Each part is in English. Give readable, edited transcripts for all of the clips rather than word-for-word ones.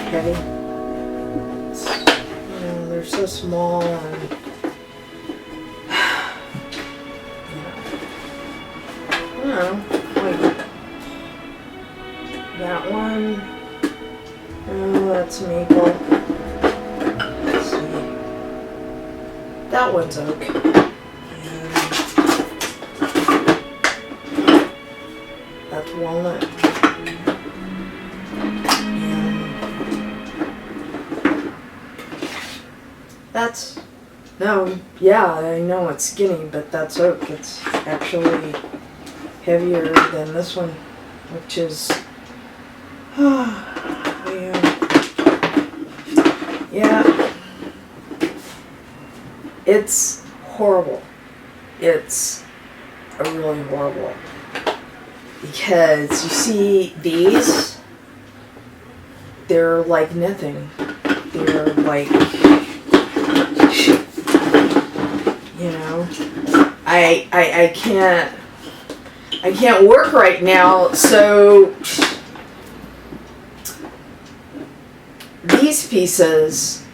heavy. They're so small and I don't know, like that one. Oh, that's maple. Let's see. That one's oak. And that's walnut. That's, no, yeah, I know it's skinny, but that's oak. It's actually heavier than this one, which is, yeah, it's horrible. It's really horrible. Because you see these, they're like nothing. They're like, you know, I can't work right now, so these pieces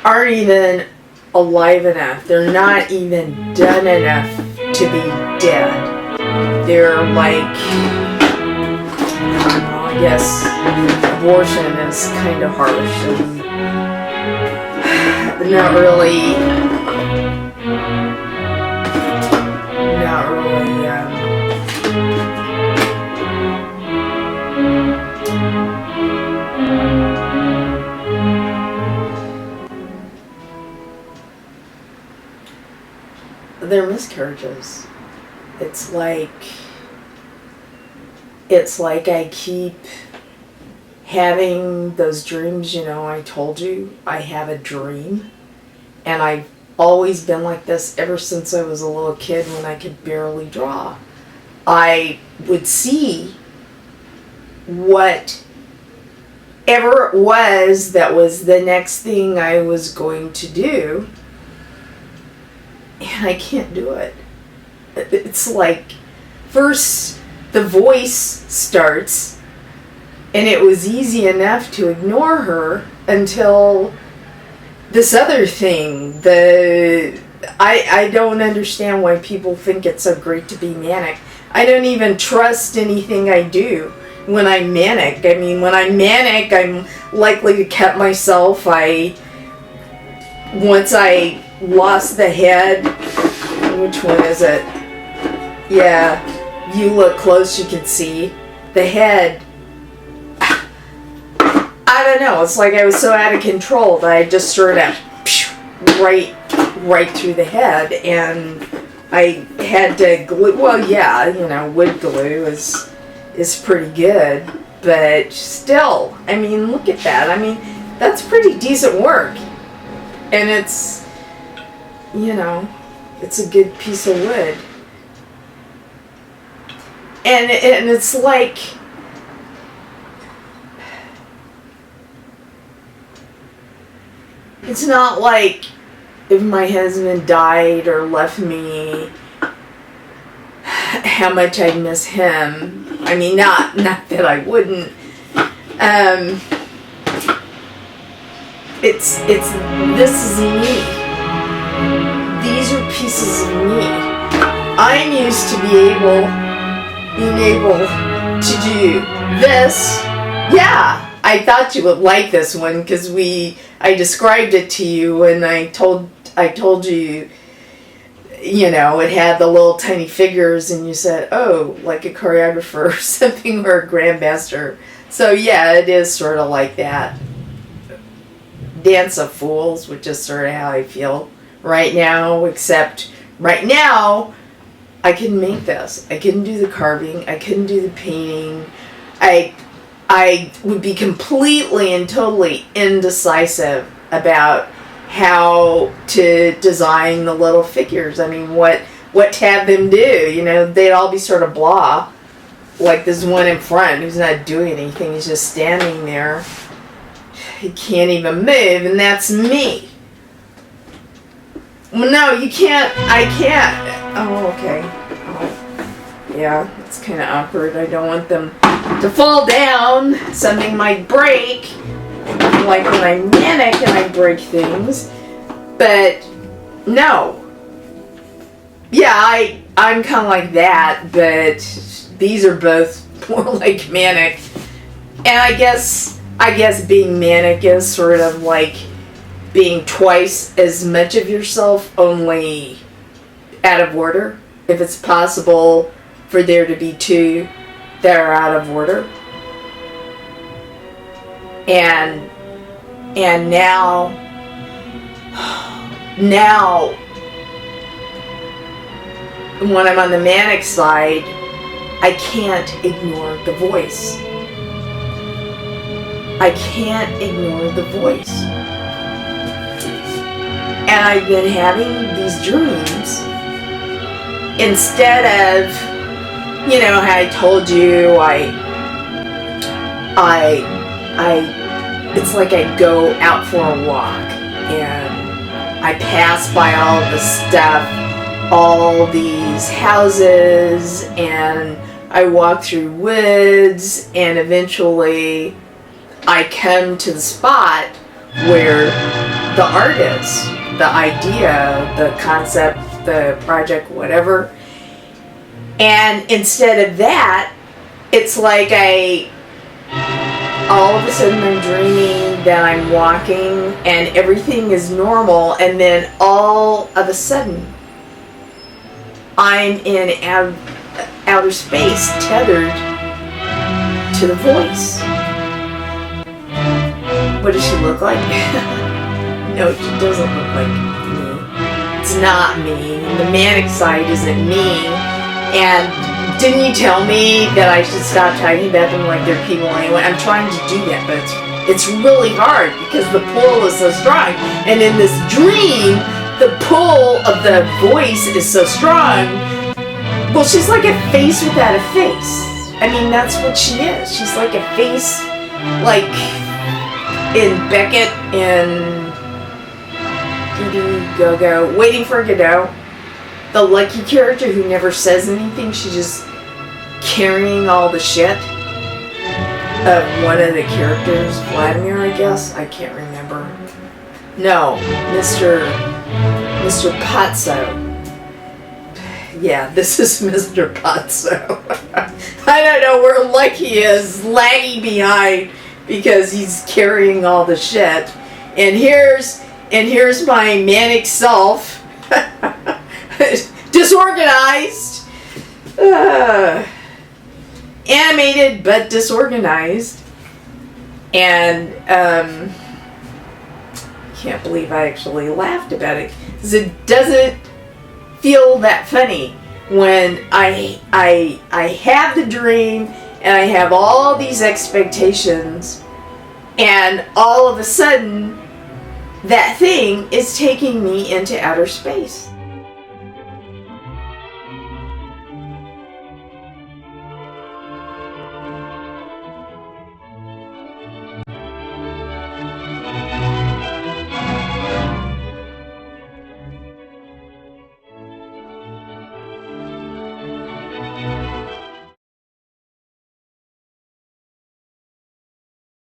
aren't even alive enough. They're not even done enough to be dead. They're like, I guess abortion is kind of harsh and not really they're miscarriages. It's like I keep having those dreams, you know, I told you I have a dream, and I've always been like this ever since I was a little kid when I could barely draw. I would see whatever it was that was the next thing I was going to do, and I can't do it. It's like, first the voice starts, and it was easy enough to ignore her until this other thing. I don't understand why people think it's so great to be manic. I don't even trust anything I do when I'm manic. I mean, when I'm manic, I'm likely to cut myself. Once I lost the head, which one is it? Yeah, you look close, you can see the head. I don't know, it's like I was so out of control that I just sort of right through the head, and I had to glue. Well, yeah, you know, wood glue is pretty good, but still, I mean, look at that. I mean, that's pretty decent work, and it's, you know, it's a good piece of wood. And it's like, it's not like if my husband died or left me, how much I miss him. I mean, not that I wouldn't. This is me. These are pieces of me. I'm used to being able to do this. Yeah, I thought you would like this one because I described it to you, and I told you, you know, it had the little tiny figures, and you said, oh, like a choreographer or something, or a grandmaster. So yeah, it is sort of like that. Dance of Fools, which is sort of how I feel right now, except right now I can make this. I couldn't do the carving. I couldn't do the painting. I would be completely and totally indecisive about how to design the little figures. I mean, what to have them do. You know, they'd all be sort of blah. Like this one in front who's not doing anything. He's just standing there. He can't even move, and that's me. Well, no, you can't. I can't. Oh, okay. Oh, yeah, it's kind of awkward. I don't want them to fall down. Something might break. Like when I'm manic and I break things. But no. Yeah, I'm kind of like that, but these are both more like manic. And I guess being manic is sort of like being twice as much of yourself, only out of order. If it's possible for there to be two that are out of order. And now when I'm on the manic side, I can't ignore the voice. I can't ignore the voice. And I've been having these dreams instead of, you know, how I told you, it's like I go out for a walk and I pass by all the stuff, all these houses, and I walk through woods, and eventually I come to the spot where the art is, the idea, the concept, the project, whatever. And instead of that, it's like all of a sudden I'm dreaming that I'm walking and everything is normal, and then all of a sudden I'm in outer space, tethered to the voice. What does she look like? No, she doesn't look like me. It's not me. The manic side isn't me. And didn't you tell me that I should stop talking about them like they're people anyway? I'm trying to do that, but it's really hard because the pull is so strong. And in this dream, the pull of the voice is so strong. Well, she's like a face without a face. I mean, that's what she is. She's like a face, like in Beckett in Go-Go, Waiting for Godot. The lucky character who never says anything, she's just carrying all the shit of one of the characters, Vladimir, I guess. I can't remember. No, Mr. Potso. Yeah, this is Mr. Potso. I don't know where Lucky is lagging behind because he's carrying all the shit. And here's my manic self. Disorganized. Animated but disorganized. And can't believe I actually laughed about it, because it doesn't feel that funny when I have the dream and I have all these expectations, and all of a sudden that thing is taking me into outer space.